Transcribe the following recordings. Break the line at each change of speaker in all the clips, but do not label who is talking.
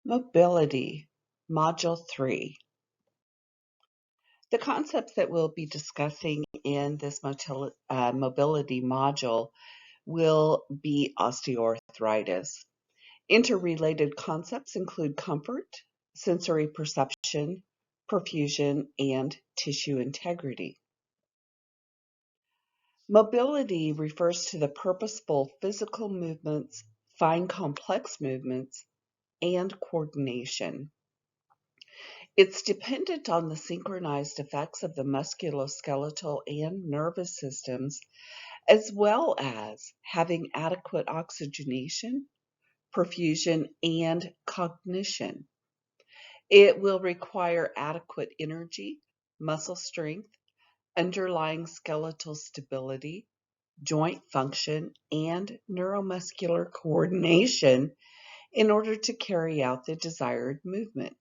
Mobility, Module 3. The concepts that we'll be discussing in this mobility module will be osteoarthritis. Interrelated concepts include comfort, sensory perception, perfusion, and tissue integrity. Mobility refers to the purposeful physical movements, fine complex movements, and coordination. It's dependent on the synchronized effects of the musculoskeletal and nervous systems, as well as having adequate oxygenation, perfusion, and cognition. It will require adequate energy, muscle strength, underlying skeletal stability, joint function, and neuromuscular coordination in order to carry out the desired movement.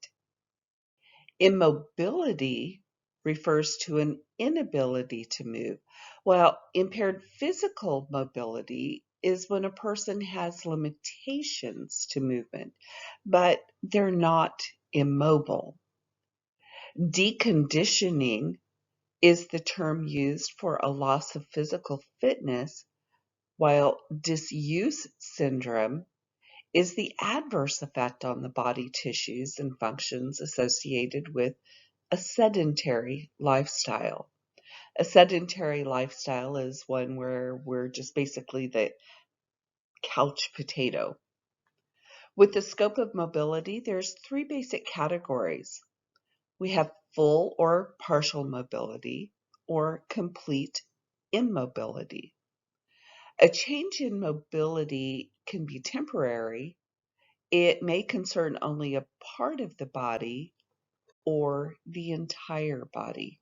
Immobility refers to an inability to move, while impaired physical mobility is when a person has limitations to movement, but they're not immobile. Deconditioning is the term used for a loss of physical fitness, while disuse syndrome is the adverse effect on the body tissues and functions associated with a sedentary lifestyle. A sedentary lifestyle is one where we're just basically the couch potato. With the scope of mobility, there's three basic categories. We have full or partial mobility or complete immobility. A change in mobility can be temporary. It may concern only a part of the body or the entire body.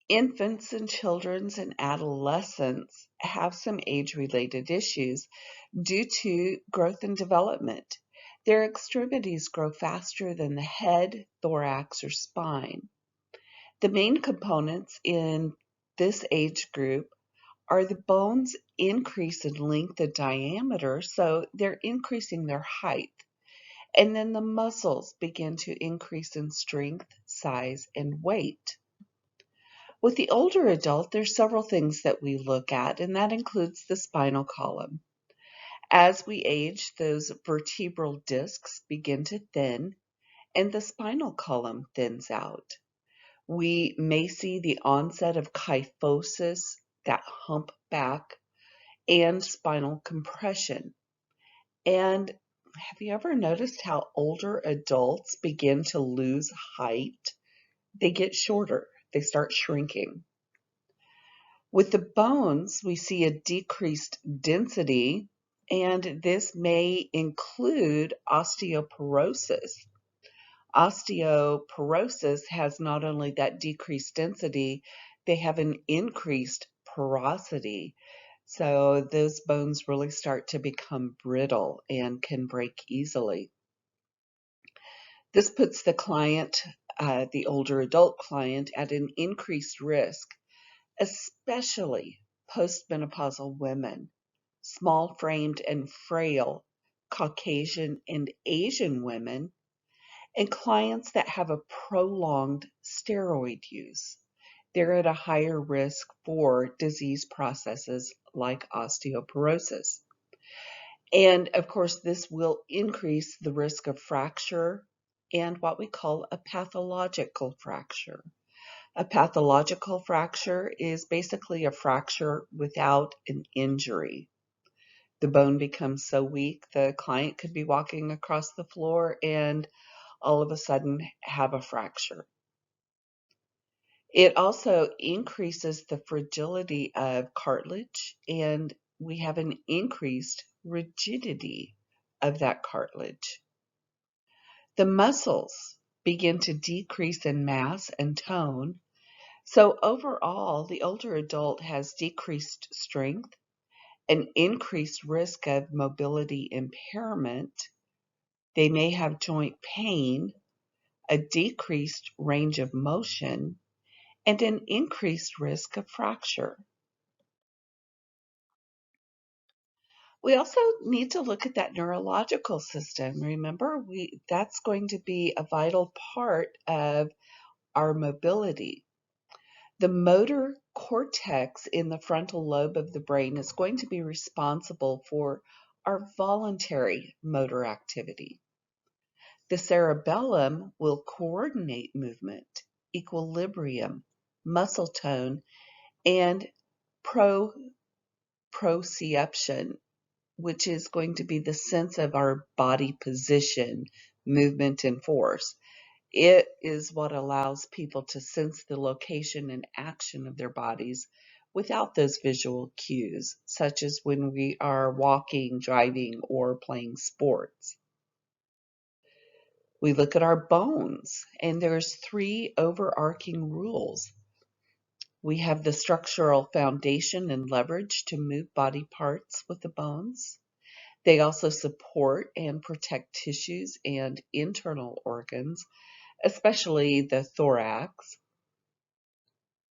Infants and children and adolescents have some age-related issues due to growth and development. Their extremities grow faster than the head, thorax, or spine. The main components in this age group are the bones increase in length and diameter, so they're increasing their height. And then the muscles begin to increase in strength, size, and weight. With the older adult, there's several things that we look at, and that includes the spinal column. As we age, those vertebral discs begin to thin, and the spinal column thins out. We may see the onset of kyphosis, that hump back, and spinal compression. And have you ever noticed how older adults begin to lose height? They get shorter, they start shrinking. With the bones, we see a decreased density, and this may include osteoporosis. Osteoporosis has not only that decreased density, they have an increased porosity. So those bones really start to become brittle and can break easily. This puts the client, the older adult client, at an increased risk, especially postmenopausal women, small-framed and frail Caucasian and Asian women, and clients that have a prolonged steroid use. They're at a higher risk for disease processes like osteoporosis. And of course, this will increase the risk of fracture and what we call a pathological fracture. A pathological fracture is basically a fracture without an injury. The bone becomes so weak, the client could be walking across the floor and all of a sudden have a fracture. It also increases the fragility of cartilage, and we have an increased rigidity of that cartilage. The muscles begin to decrease in mass and tone. So overall, the older adult has decreased strength, an increased risk of mobility impairment. They may have joint pain, a decreased range of motion, and an increased risk of fracture. We also need to look at that neurological system. Remember, that's going to be a vital part of our mobility. The motor cortex in the frontal lobe of the brain is going to be responsible for our voluntary motor activity. The cerebellum will coordinate movement, equilibrium, muscle tone, and proprioception, which is going to be the sense of our body position, movement, and force. It is what allows people to sense the location and action of their bodies without those visual cues, such as when we are walking, driving, or playing sports. We look at our bones, and there's three overarching rules. We have the structural foundation and leverage to move body parts with the bones. They also support and protect tissues and internal organs, especially the thorax.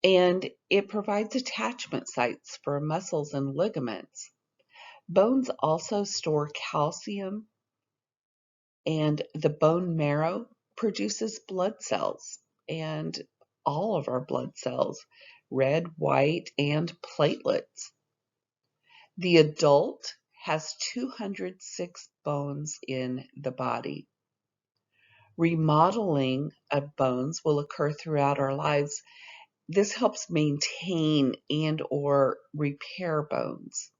And it provides attachment sites for muscles and ligaments. Bones also store calcium, and the bone marrow produces blood cells, and all of our blood cells, red, white, and platelets. The adult has 206 bones in the body. Remodeling of bones will occur throughout our lives. This helps maintain and or repair bones.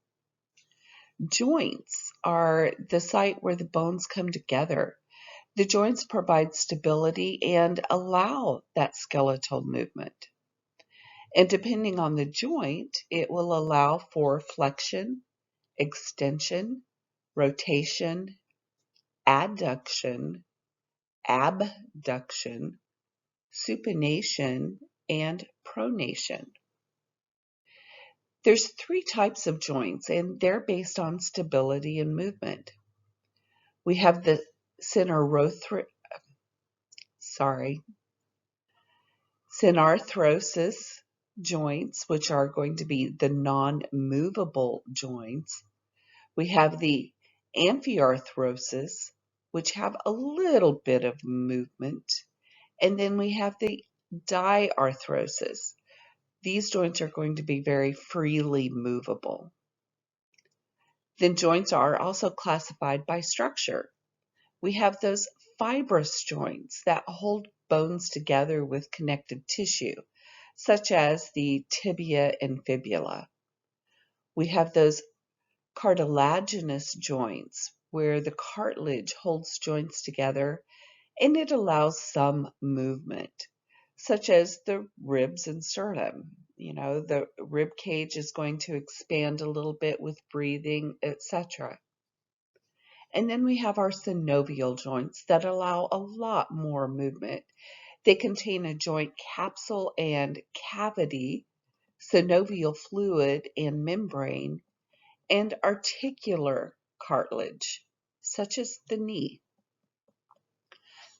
Joints are the site where the bones come together. The joints provide stability and allow that skeletal movement. And depending on the joint, it will allow for flexion, extension, rotation, adduction, abduction, supination, and pronation. There's three types of joints, and they're based on stability and movement. We have the synarthrosis joints, which are going to be the non-movable joints. We have the amphiarthrosis, which have a little bit of movement. And then we have the diarthrosis. These joints are going to be very freely movable. Then joints are also classified by structure. We have those fibrous joints that hold bones together with connective tissue, such as the tibia and fibula. We have those cartilaginous joints, where the cartilage holds joints together and it allows some movement, such as the ribs and sternum. The rib cage is going to expand a little bit with breathing, etc. And then we have our synovial joints that allow a lot more movement. They contain a joint capsule and cavity, synovial fluid and membrane, and articular cartilage, such as the knee.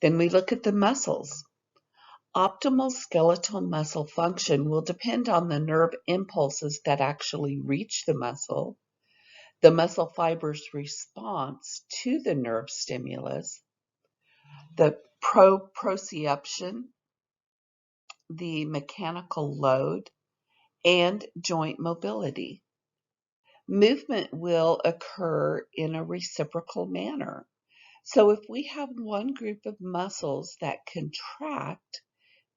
Then we look at the muscles. Optimal skeletal muscle function will depend on the nerve impulses that actually reach the muscle fiber's response to the nerve stimulus, the proprioception, the mechanical load, and joint mobility. Movement will occur in a reciprocal manner. So if we have one group of muscles that contract,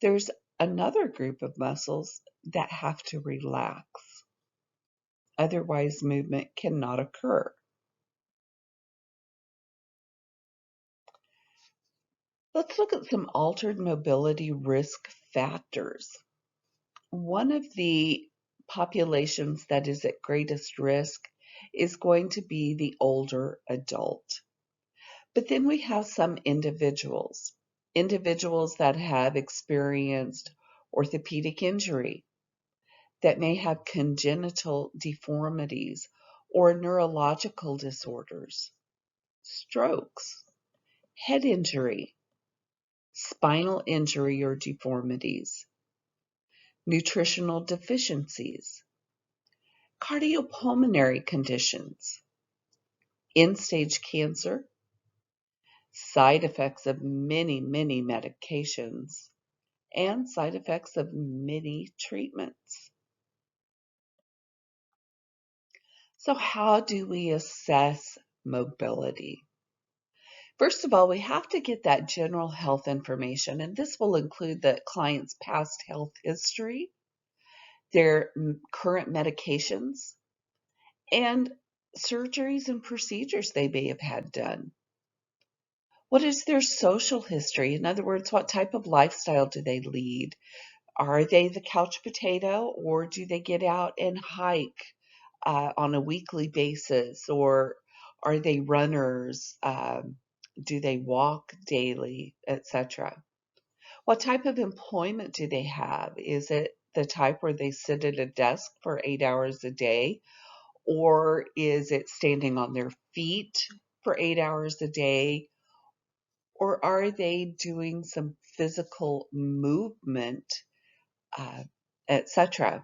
there's another group of muscles that have to relax. Otherwise, movement cannot occur. Let's look at some altered mobility risk factors. One of the populations that is at greatest risk is going to be the older adult. But then we have some individuals that have experienced orthopedic injury, that may have congenital deformities or neurological disorders, strokes, head injury, spinal injury or deformities, nutritional deficiencies, cardiopulmonary conditions, end-stage cancer, side effects of many, many medications, and side effects of many treatments. So how do we assess mobility? First of all, we have to get that general health information, and this will include the client's past health history, their current medications, and surgeries and procedures they may have had done. What is their social history? In other words, what type of lifestyle do they lead? Are they the couch potato, or do they get out and hike on a weekly basis, or are they runners? Do they walk daily, etc.? What type of employment do they have? Is it the type where they sit at a desk for 8 hours a day, or is it standing on their feet for 8 hours a day? Or are they doing some physical movement, etc.?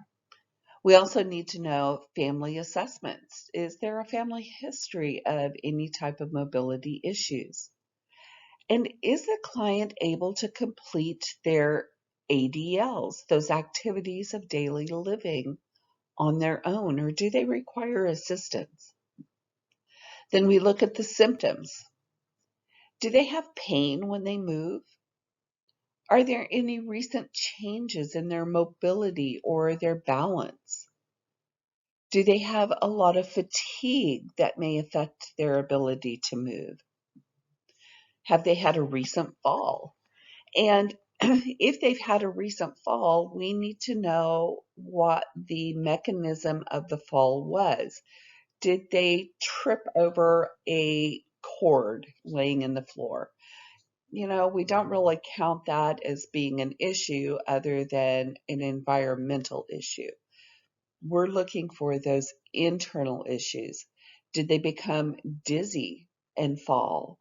We also need to know family assessments. Is there a family history of any type of mobility issues? And is the client able to complete their ADLs, those activities of daily living, on their own, or do they require assistance? Then we look at the symptoms. Do they have pain when they move? Are there any recent changes in their mobility or their balance? Do they have a lot of fatigue that may affect their ability to move? Have they had a recent fall? And if they've had a recent fall, we need to know what the mechanism of the fall was. Did they trip over a cord laying in the floor? We don't really count that as being an issue other than an environmental issue. We're looking for those internal issues. Did they become dizzy and fall?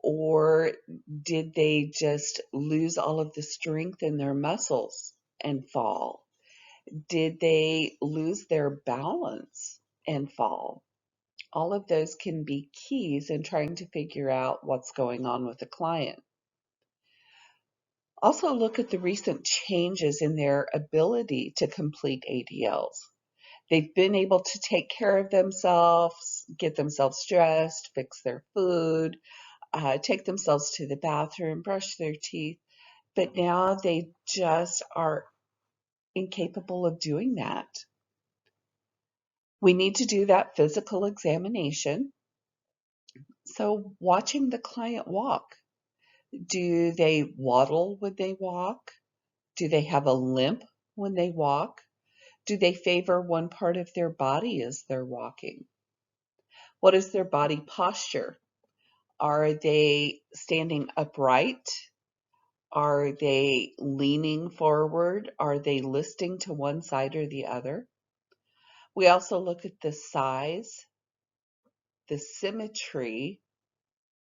Or did they just lose all of the strength in their muscles and fall? Did they lose their balance and fall? All of those can be keys in trying to figure out what's going on with the client. Also look at the recent changes in their ability to complete ADLs. They've been able to take care of themselves, get themselves dressed, fix their food, take themselves to the bathroom, brush their teeth, but now they just are incapable of doing that. We need to do that physical examination. So watching the client walk, do they waddle when they walk? Do they have a limp when they walk? Do they favor one part of their body as they're walking? What is their body posture? Are they standing upright? Are they leaning forward? Are they listing to one side or the other? We also look at the size, the symmetry,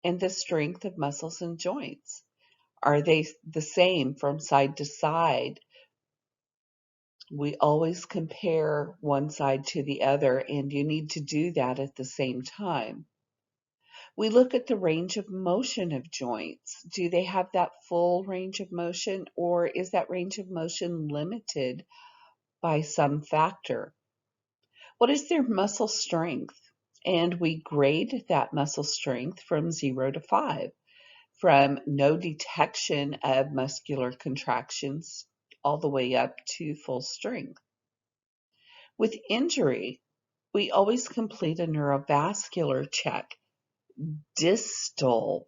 and the strength of muscles and joints. Are they the same from side to side? We always compare one side to the other, and you need to do that at the same time. We look at the range of motion of joints. Do they have that full range of motion, or is that range of motion limited by some factor? What is their muscle strength? And we grade that muscle strength from 0 to 5, from no detection of muscular contractions all the way up to full strength. With injury, we always complete a neurovascular check distal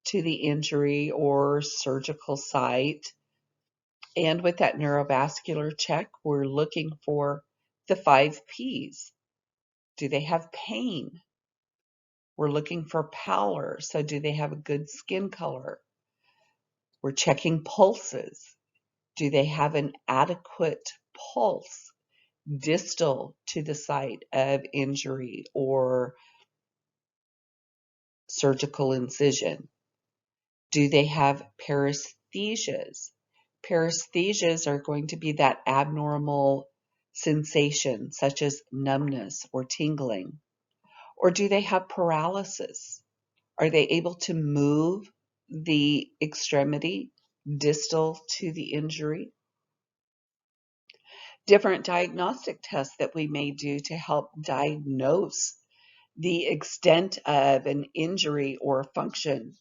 to the injury or surgical site. And with that neurovascular check, we're looking for the 5 Ps. Do they have pain? We're looking for pallor. So do they have a good skin color? We're checking pulses. Do they have an adequate pulse distal to the site of injury or surgical incision? Do they have paresthesias? Paresthesias are going to be that abnormal sensation, such as numbness or tingling. Or do they have paralysis? Are they able to move the extremity distal to the injury? Different diagnostic tests that we may do to help diagnose the extent of an injury or function,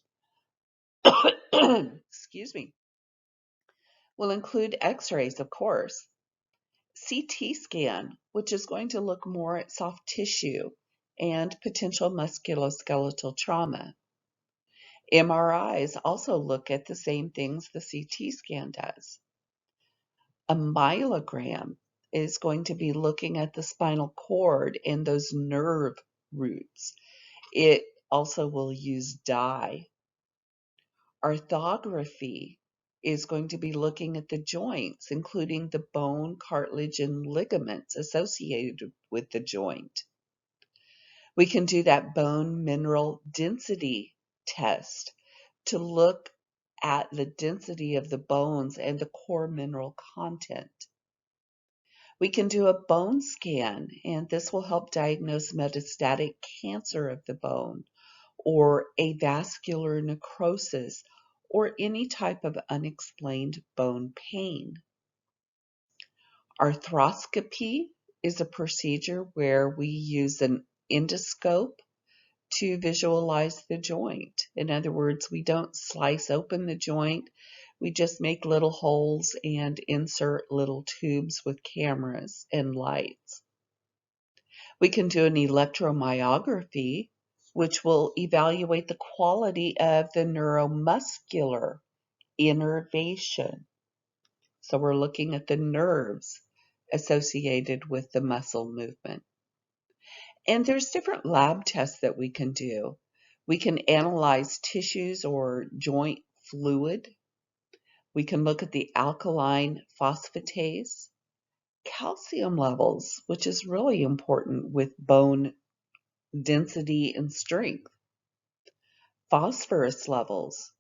excuse me, will include x-rays, of course, CT scan, which is going to look more at soft tissue and potential musculoskeletal trauma. MRIs also look at the same things the CT scan does. A myelogram is going to be looking at the spinal cord and those nerve roots. It also will use dye. Orthography is going to be looking at the joints, including the bone, cartilage, and ligaments associated with the joint. We can do that bone mineral density test to look at the density of the bones and the core mineral content. We can do a bone scan, and this will help diagnose metastatic cancer of the bone or avascular necrosis or any type of unexplained bone pain. Arthroscopy is a procedure where we use an endoscope to visualize the joint. In other words, we don't slice open the joint, we just make little holes and insert little tubes with cameras and lights. We can do an electromyography, which will evaluate the quality of the neuromuscular innervation. So we're looking at the nerves associated with the muscle movement. And there's different lab tests that we can do. We can analyze tissues or joint fluid. We can look at the alkaline phosphatase, calcium levels, which is really important with bone density and strength, phosphorus levels,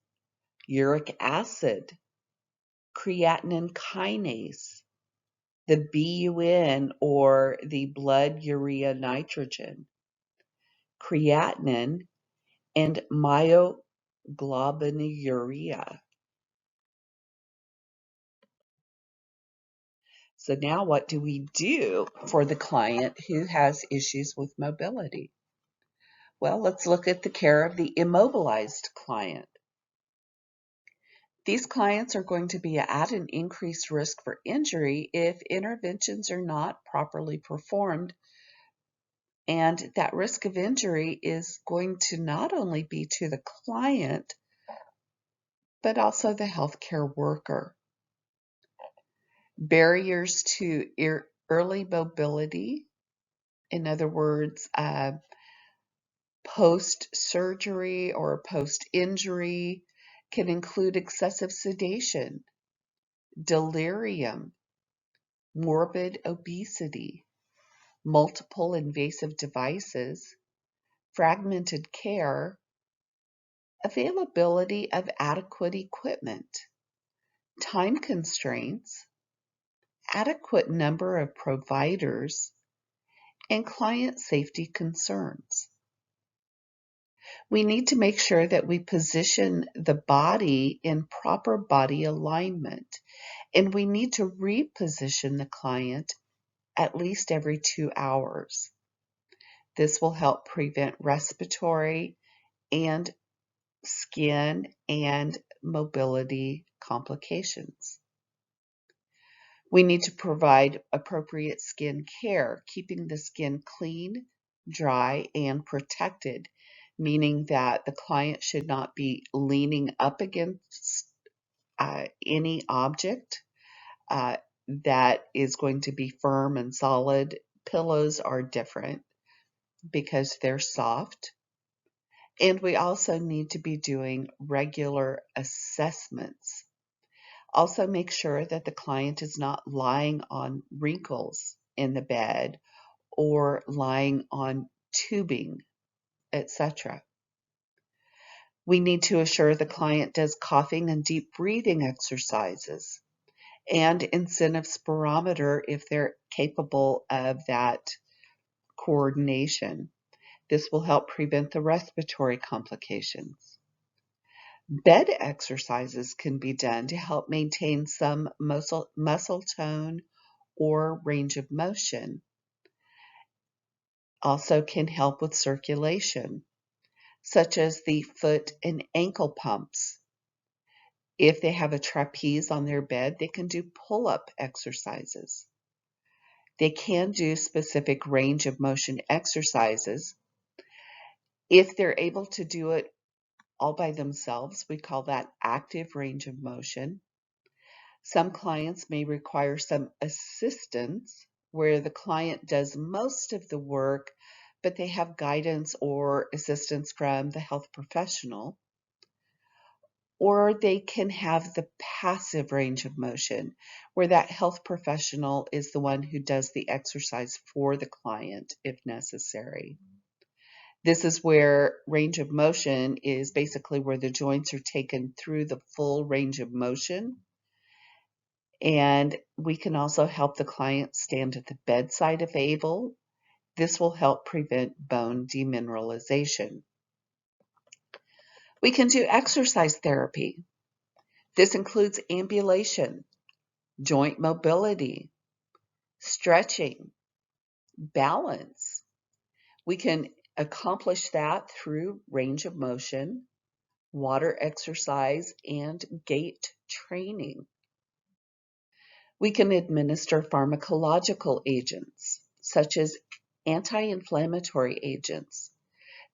uric acid, creatinine kinase, the BUN or the blood urea nitrogen, creatinine, and myoglobinuria. So now what do we do for the client who has issues with mobility? Well, let's look at the care of the immobilized client. These clients are going to be at an increased risk for injury if interventions are not properly performed, and that risk of injury is going to not only be to the client, but also the healthcare worker. Barriers to early mobility, in other words, post-surgery or post-injury, can include excessive sedation, delirium, morbid obesity, multiple invasive devices, fragmented care, availability of adequate equipment, time constraints, adequate number of providers, and client safety concerns. We need to make sure that we position the body in proper body alignment, and we need to reposition the client at least every 2 hours. This will help prevent respiratory and skin and mobility complications. We need to provide appropriate skin care, keeping the skin clean, dry, and protected, meaning that the client should not be leaning up against any object that is going to be firm and solid. Pillows are different because they're soft. And we also need to be doing regular assessments. Also make sure that the client is not lying on wrinkles in the bed or lying on tubing, etc. We need to assure the client does coughing and deep breathing exercises and incentive spirometer if they're capable of that coordination. This will help prevent the respiratory complications. Bed exercises can be done to help maintain some muscle tone or range of motion. Also can help with circulation, such as the foot and ankle pumps. If they have a trapeze on their bed, they can do pull-up exercises. They can do specific range of motion exercises. If they're able to do it all by themselves, we call that active range of motion. Some clients may require some assistance where the client does most of the work, but they have guidance or assistance from the health professional. Or they can have the passive range of motion, where that health professional is the one who does the exercise for the client if necessary. This is where range of motion is basically where the joints are taken through the full range of motion. And we can also help the client stand at the bedside if able. This will help prevent bone demineralization. We can do exercise therapy. This includes ambulation, joint mobility, stretching, balance. We can accomplish that through range of motion, water exercise, and gait training. We can administer pharmacological agents, such as anti-inflammatory agents.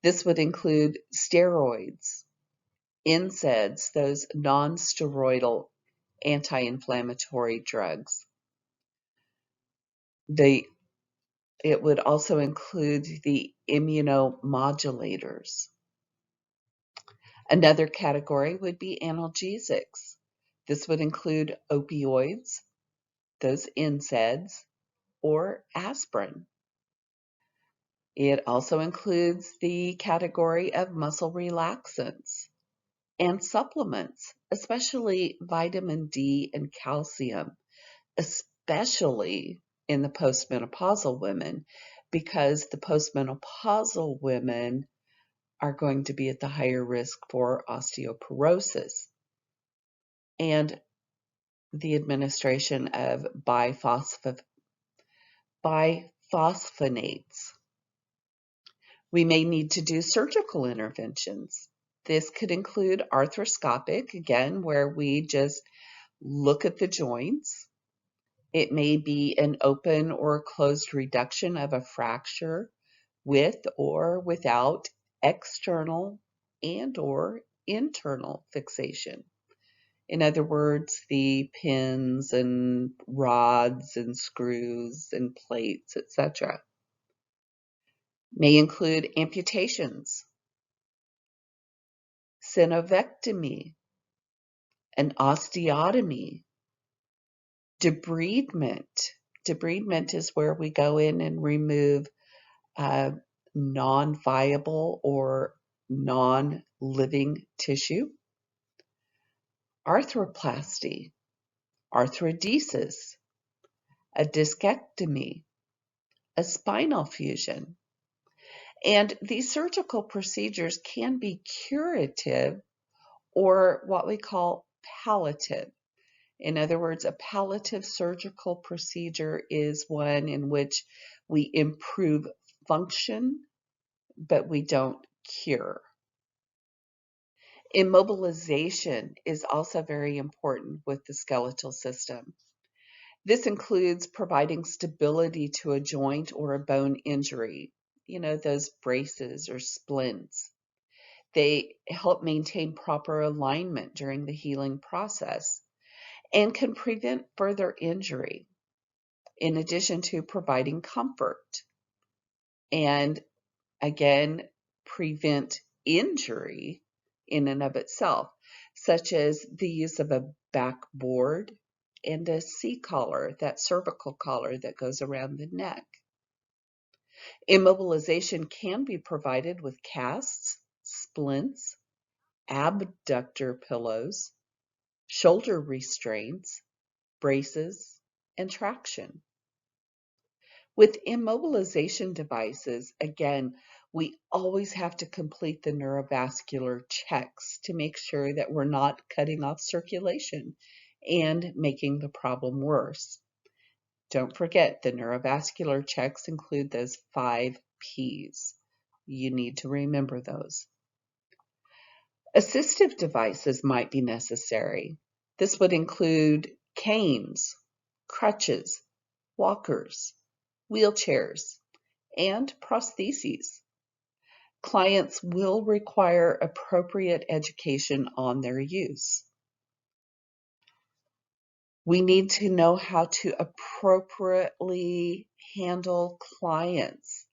This would include steroids, NSAIDs, those non-steroidal anti-inflammatory drugs. It would also include the immunomodulators. Another category would be analgesics. This would include opioids, those NSAIDs, or aspirin. It also includes the category of muscle relaxants and supplements, especially vitamin D and calcium, especially in the postmenopausal women, because the postmenopausal women are going to be at the higher risk for osteoporosis. And the administration of biphosphonates. We may need to do surgical interventions. This could include arthroscopic, again, where we just look at the joints. It may be an open or closed reduction of a fracture with or without external and or internal fixation. In other words, the pins and rods and screws and plates, etc. May include amputations, synovectomy, an osteotomy, debridement. Debridement is where we go in and remove non-viable or non-living tissue. Arthroplasty, arthrodesis, a discectomy, a spinal fusion. And these surgical procedures can be curative or what we call palliative. In other words, a palliative surgical procedure is one in which we improve function, but we don't cure. Immobilization is also very important with the skeletal system. This includes providing stability to a joint or a bone injury, those braces or splints. They help maintain proper alignment during the healing process and can prevent further injury, in addition to providing comfort and, again, prevent injury in and of itself, such as the use of a backboard and a C-collar, that cervical collar that goes around the neck. Immobilization can be provided with casts, splints, abductor pillows, shoulder restraints, braces, and traction. With immobilization devices, again, We always have to complete the neurovascular checks to make sure that we're not cutting off circulation and making the problem worse. Don't forget, the neurovascular checks include those 5 Ps. You need to remember those. Assistive devices might be necessary. This would include canes, crutches, walkers, wheelchairs, and prostheses. Clients will require appropriate education on their use. We need to know how to appropriately handle clients,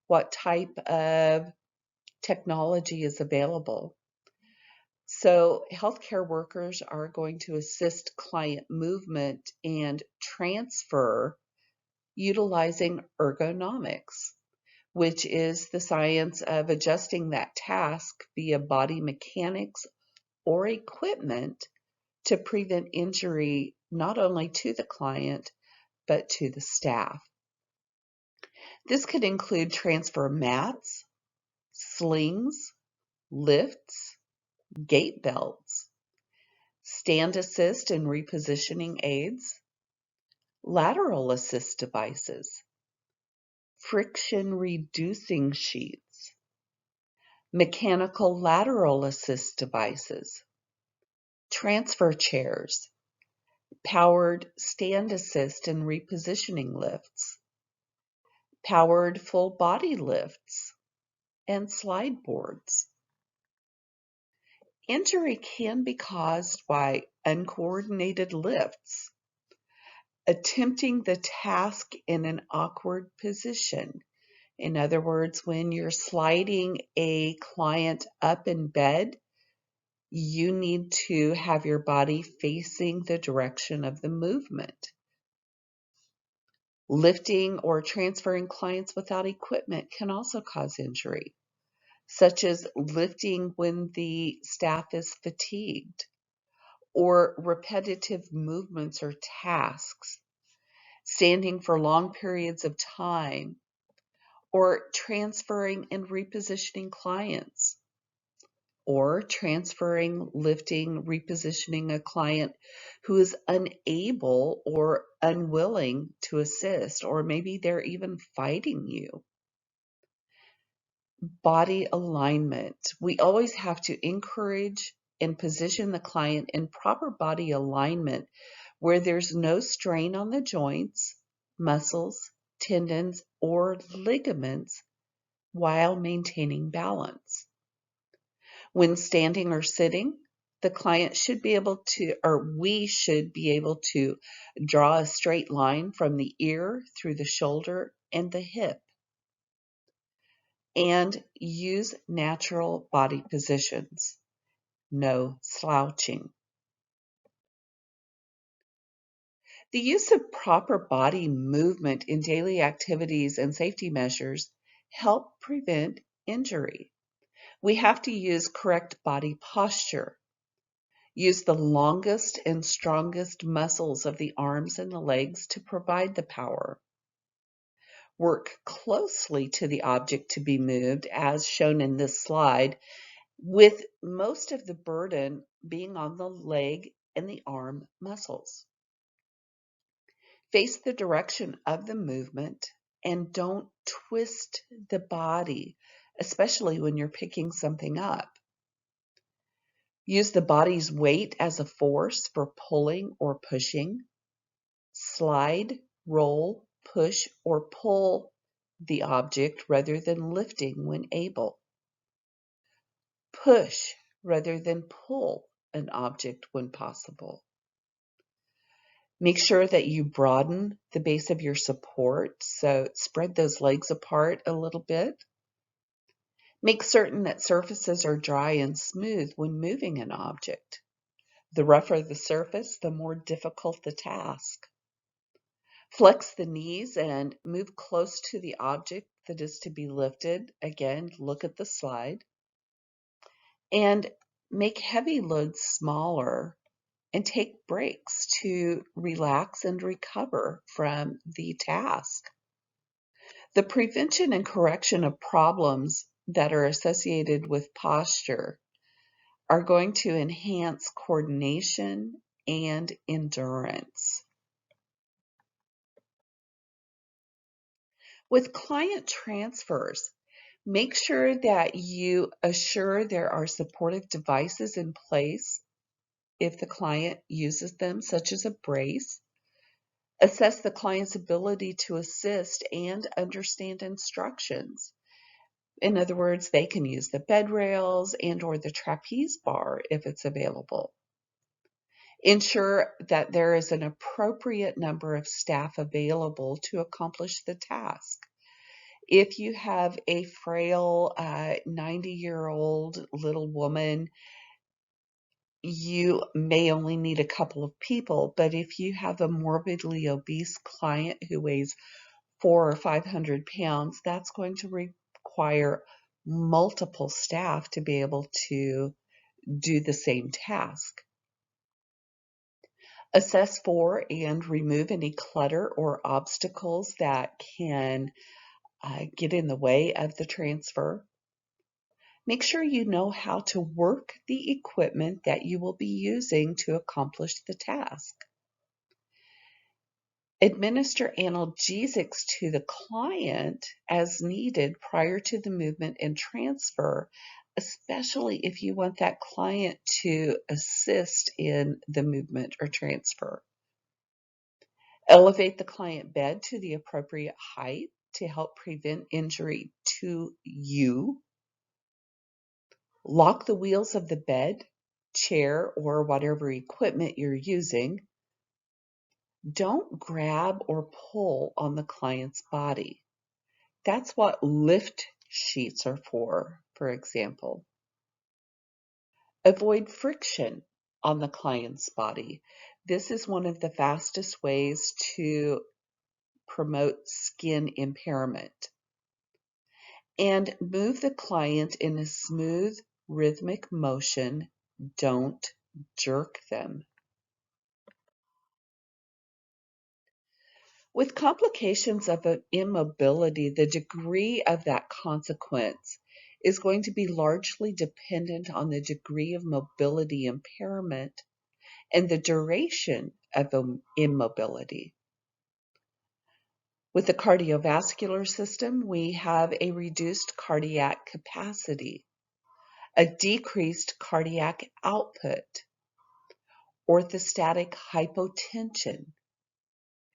what type of technology is available. So healthcare workers are going to assist client movement and transfer utilizing ergonomics, which is the science of adjusting that task via body mechanics or equipment to prevent injury not only to the client, but to the staff. This could include transfer mats, slings, lifts, gait belts, stand assist and repositioning aids, lateral assist devices, friction reducing sheets, mechanical lateral assist devices, transfer chairs, powered stand assist and repositioning lifts, powered full body lifts, and slide boards. Injury can be caused by uncoordinated lifts, attempting the task in an awkward position. In other words, when you're sliding a client up in bed, you need to have your body facing the direction of the movement. Lifting or transferring clients without equipment can also cause injury, such as lifting when the staff is fatigued, or repetitive movements or tasks, standing for long periods of time, or transferring and repositioning clients, or transferring, lifting, repositioning a client who is unable or unwilling to assist, or maybe they're even fighting you. Body alignment. We always have to encourage and position the client in proper body alignment where there's no strain on the joints, muscles, tendons, or ligaments while maintaining balance. When standing or sitting, the client should be able to, or we should be able to draw a straight line from the ear through the shoulder and the hip, and use natural body positions. No slouching. The use of proper body movement in daily activities and safety measures help prevent injury. We have to use correct body posture. Use the longest and strongest muscles of the arms and the legs to provide the power. Work closely to the object to be moved, as shown in this slide, with most of the burden being on the leg and the arm muscles. Face the direction of the movement and don't twist the body, especially when you're picking something up. Use the body's weight as a force for pulling or pushing. Slide, roll, push, or pull the object rather than lifting when able. Push rather than pull an object when possible. Make sure that you broaden the base of your support, so spread those legs apart a little bit. Make certain that surfaces are dry and smooth when moving an object. The rougher the surface, the more difficult the task. Flex the knees and move close to the object that is to be lifted. Again, look at the slide. And make heavy loads smaller and take breaks to relax and recover from the task. The prevention and correction of problems that are associated with posture are going to enhance coordination and endurance. With client transfers, make sure that you assure there are supportive devices in place if the client uses them, such as a brace. Assess the client's ability to assist and understand instructions. In other words, they can use the bed rails and or the trapeze bar if it's available. Ensure that there is an appropriate number of staff available to accomplish the task. If you have a frail 90-year-old little woman, you may only need a couple of people, but if you have a morbidly obese client who weighs 400 or 500 pounds, that's going to require multiple staff to be able to do the same task. Assess for and remove any clutter or obstacles that can get in the way of the transfer. Make sure you know how to work the equipment that you will be using to accomplish the task. Administer analgesics to the client as needed prior to the movement and transfer, especially if you want that client to assist in the movement or transfer. Elevate the client bed to the appropriate height to help prevent injury to you. Lock the wheels of the bed, chair, or whatever equipment you're using. Don't grab or pull on the client's body. That's what lift sheets are for example. Avoid friction on the client's body. This is one of the fastest ways to promote skin impairment. And move the client in a smooth, rhythmic motion. Don't jerk them. With complications of immobility, the degree of that consequence is going to be largely dependent on the degree of mobility impairment and the duration of immobility. With the cardiovascular system, we have a reduced cardiac capacity, a decreased cardiac output, orthostatic hypotension,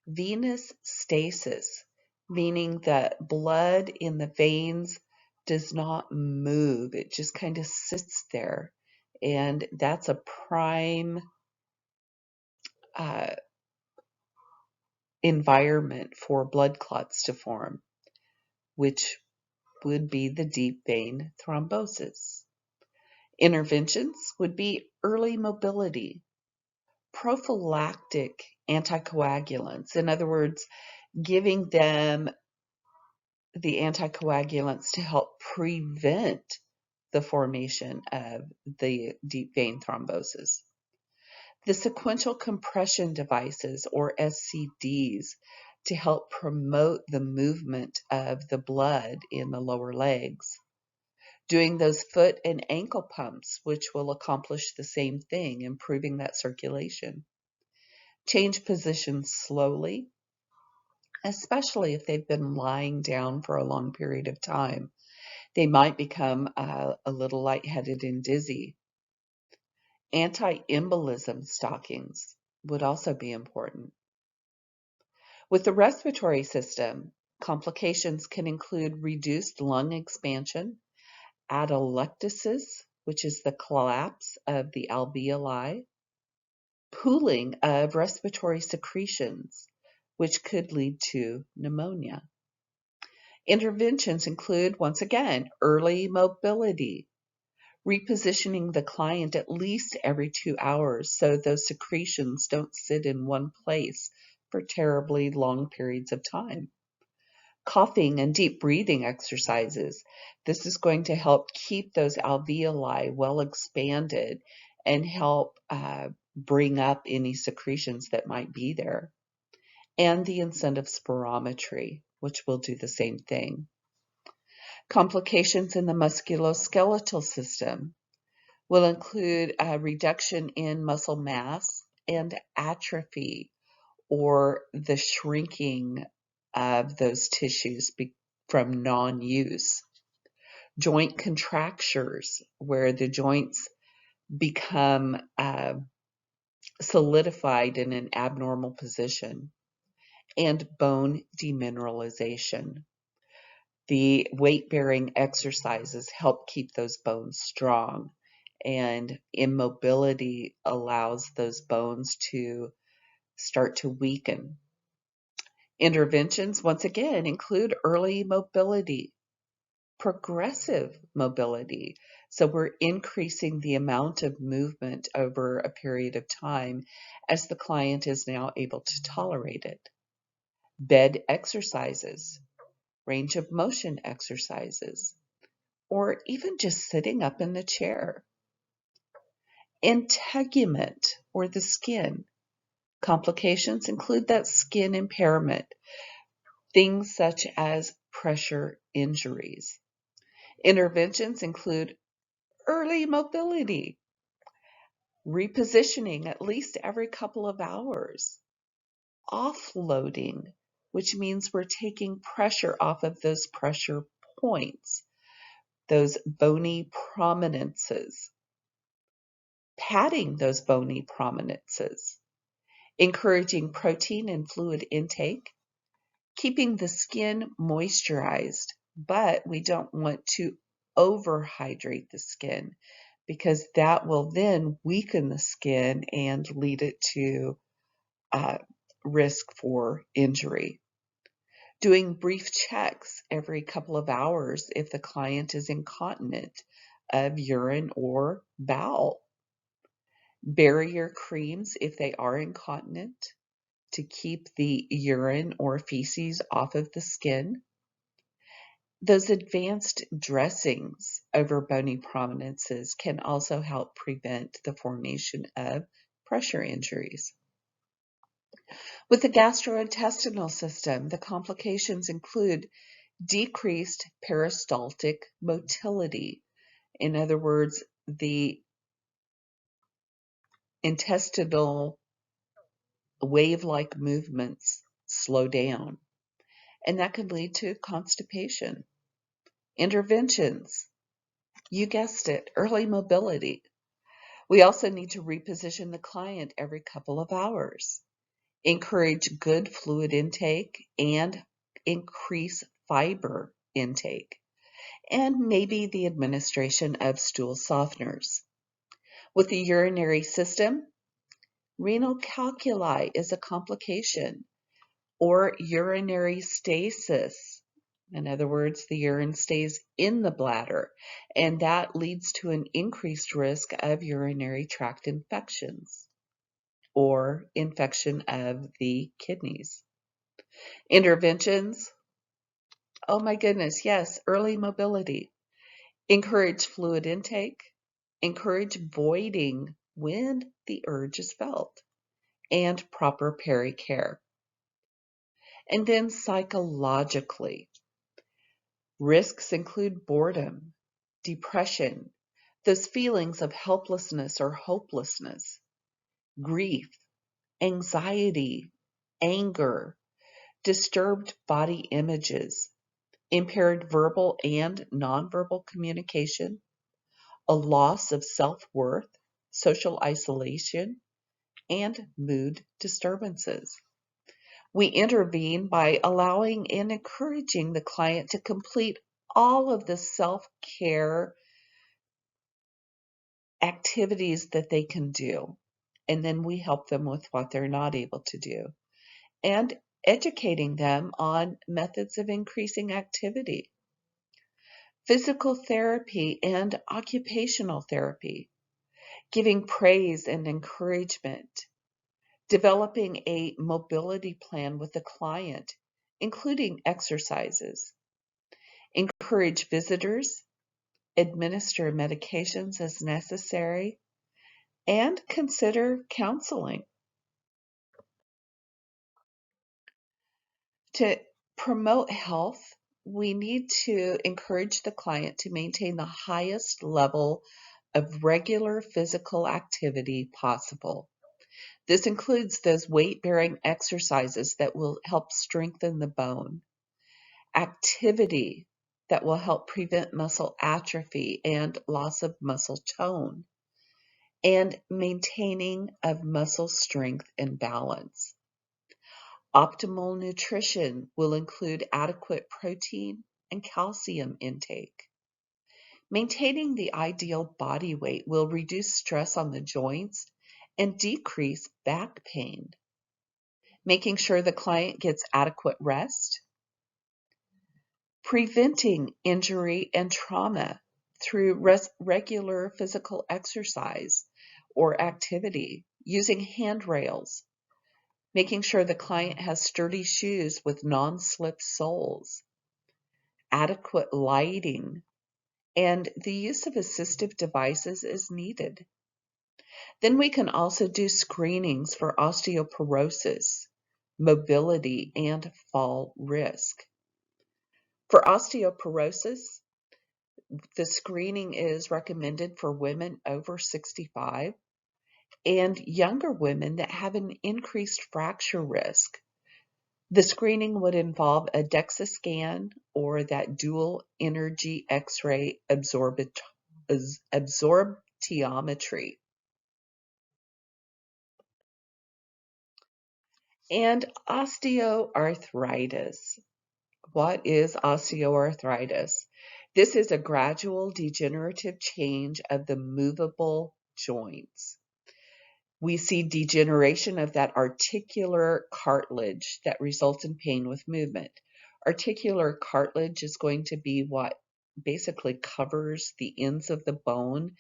venous stasis, meaning that blood in the veins does not move. It just kind of sits there. And that's a prime uh, environment for blood clots to form, which would be the deep vein thrombosis. Interventions would be early mobility, prophylactic anticoagulants, in other words, giving them the anticoagulants to help prevent the formation of the deep vein thrombosis. The sequential compression devices, or SCDs, to help promote the movement of the blood in the lower legs. Doing those foot and ankle pumps, which will accomplish the same thing, improving that circulation. Change positions slowly, especially if they've been lying down for a long period of time. They might become a little lightheaded and dizzy. Anti-embolism stockings would also be important. With the respiratory system, complications can include reduced lung expansion, atelectasis, which is the collapse of the alveoli, pooling of respiratory secretions, which could lead to pneumonia. Interventions include, once again, early mobility, repositioning the client at least every 2 hours so those secretions don't sit in one place for terribly long periods of time. Coughing and deep breathing exercises. This is going to help keep those alveoli well expanded and help bring up any secretions that might be there. And the incentive spirometry, which will do the same thing. Complications in the musculoskeletal system will include a reduction in muscle mass and atrophy, or the shrinking of those tissues from non-use. Joint contractures, where the joints become solidified in an abnormal position, and bone demineralization. The weight-bearing exercises help keep those bones strong, and immobility allows those bones to start to weaken. Interventions, once again, include early mobility, progressive mobility. So we're increasing the amount of movement over a period of time as the client is now able to tolerate it. Bed exercises, range of motion exercises, or even just sitting up in the chair. Integument, or the skin. Complications include that skin impairment, things such as pressure injuries. Interventions include early mobility, repositioning at least every couple of hours, offloading, which means we're taking pressure off of those pressure points, those bony prominences, padding those bony prominences, encouraging protein and fluid intake, keeping the skin moisturized, but we don't want to overhydrate the skin because that will then weaken the skin and lead it to risk for injury. Doing brief checks every couple of hours if the client is incontinent of urine or bowel. Barrier creams if they are incontinent to keep the urine or feces off of the skin. Those advanced dressings over bony prominences can also help prevent the formation of pressure injuries. With the gastrointestinal system, the complications include decreased peristaltic motility. In other words, the intestinal wave-like movements slow down, and that can lead to constipation. Interventions, you guessed it, early mobility. We also need to reposition the client every couple of hours, encourage good fluid intake, and increase fiber intake, and maybe the administration of stool softeners. With the urinary system, renal calculi is a complication, or urinary stasis. In other words, the urine stays in the bladder, and that leads to an increased risk of urinary tract infections or infection of the kidneys. Interventions, oh my goodness, yes, early mobility. Encourage fluid intake, encourage voiding when the urge is felt, and proper pericare. And then psychologically, risks include boredom, depression, those feelings of helplessness or hopelessness, grief, anxiety, anger, disturbed body images, impaired verbal and nonverbal communication, a loss of self-worth, social isolation, and mood disturbances. We intervene by allowing and encouraging the client to complete all of the self-care activities that they can do. And then we help them with what they're not able to do, and educating them on methods of increasing activity. Physical therapy and occupational therapy, giving praise and encouragement, developing a mobility plan with the client, including exercises, encourage visitors, administer medications as necessary, and consider counseling. To promote health we need to encourage the client to maintain the highest level of regular physical activity possible. This includes those weight-bearing exercises that will help strengthen the bone, activity that will help prevent muscle atrophy and loss of muscle tone, and maintaining of muscle strength and balance. Optimal nutrition will include adequate protein and calcium intake. Maintaining the ideal body weight will reduce stress on the joints and decrease back pain. Making sure the client gets adequate rest. Preventing injury and trauma through regular physical exercise or activity, using handrails, making sure the client has sturdy shoes with non-slip soles, adequate lighting, and the use of assistive devices is needed. Then we can also do screenings for osteoporosis, mobility, and fall risk. For osteoporosis, the screening is recommended for women over 65 and younger women that have an increased fracture risk. The screening would involve a DEXA scan or that dual energy X-ray absorptiometry. And osteoarthritis. What is osteoarthritis? This is a gradual degenerative change of the movable joints. We see degeneration of that articular cartilage that results in pain with movement. Articular cartilage is going to be what basically covers the ends of the bone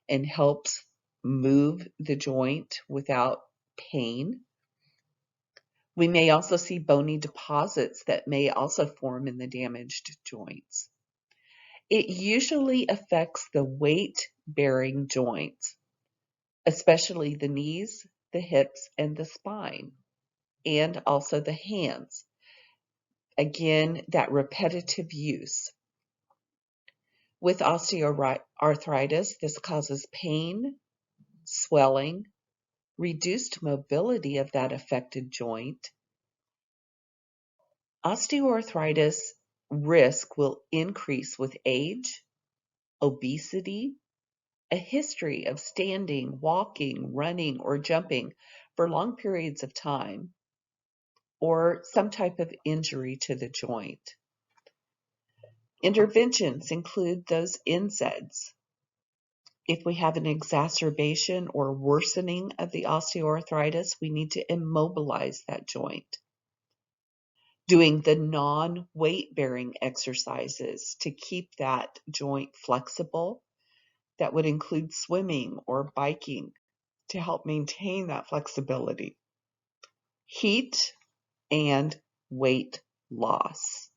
and helps move the joint without pain. We may also see bony deposits that may also form in the damaged joints. It usually affects the weight-bearing joints, especially the knees, the hips, and the spine, and also the hands. Again, that repetitive use. With osteoarthritis, this causes pain, swelling, reduced mobility of that affected joint. Osteoarthritis risk will increase with age, obesity, a history of standing, walking, running, or jumping for long periods of time, or some type of injury to the joint. Interventions include those NSAIDs. If we have an exacerbation or worsening of the osteoarthritis, we need to immobilize that joint. Doing the non-weight bearing exercises to keep that joint flexible. That would include swimming or biking to help maintain that flexibility. Heat and weight loss.